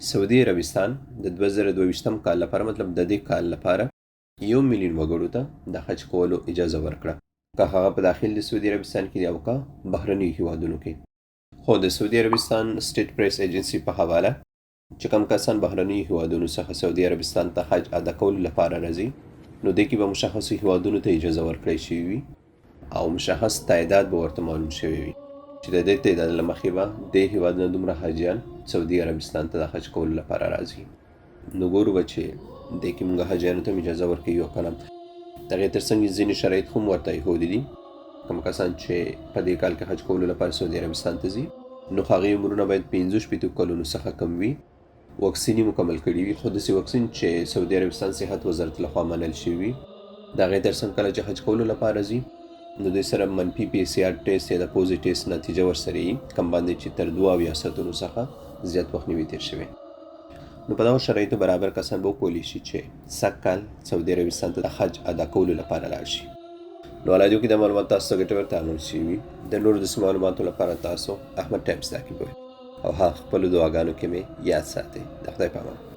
سعودي عربستان د 2022 کال لپاره مطلب د دې کال لپاره 1 میلیون وګړو ته د حج کولو اجازه ورکړه، که هغه په داخل د سعودي عربستان کې او که بهرني هیوادونو کې. خو د سعودي عربستان سټیټ پریس ایجنسی په حواله چې کوم کسان بهرني هیوادونو څخه سعودي عربستان ته حج ادا کولو لپاره راځي، نو د کې به مشخصو هیوادونو ته اجازه ورکړی شوې وي او مشخص تعداد به ورته معلوم شوی وي چې د دې تعداد له مخې به د هیواد نه دومره حاجیان سعودي عربستان ته د حج کولو لپاره راځي. نو ګورو به چې دې کې موږ حاجیانو ته اجازه ورکوي او که نه. د هغې تر څنګ ځینې شرایط هم ورته ایښودي دي. کوم کسان چې په دې کال کې حج کولو لپاره سعودي عربستان ته ځي، نو هغې عمرونه باید 65 کلونو څخه کم وي، واکسین یې مکمل کړي وي. خو داسې واکسین چې سعودي عربستان صحت وزارت لخوا منل شوي وي، د هغې تر څنګ کله چې حج کولو لپاره ځي، نو دوی سره منفي PCR ټیسټ یا د پوزي ټیسټ نتیجه ورسره وي، کوم باندې چې تر 2 ساعتونو څخه زیات وخت نه وي تېر شوی. نو په دغو شرایطو برابر کسان به وکولی شي چې سږ کال سعودي عربستان ته د حج ادا کولو لپاره لاړ شي. نو الادیو کې د معلومات تاسو ته ګټور تعامل شوي وي. د نورو داسې معلوماتو لپاره تاسو احمد ټایمز تعقیبوئ او هغه خپلو دعاګانو کې مې یاد ساتئ. د خدای په امان.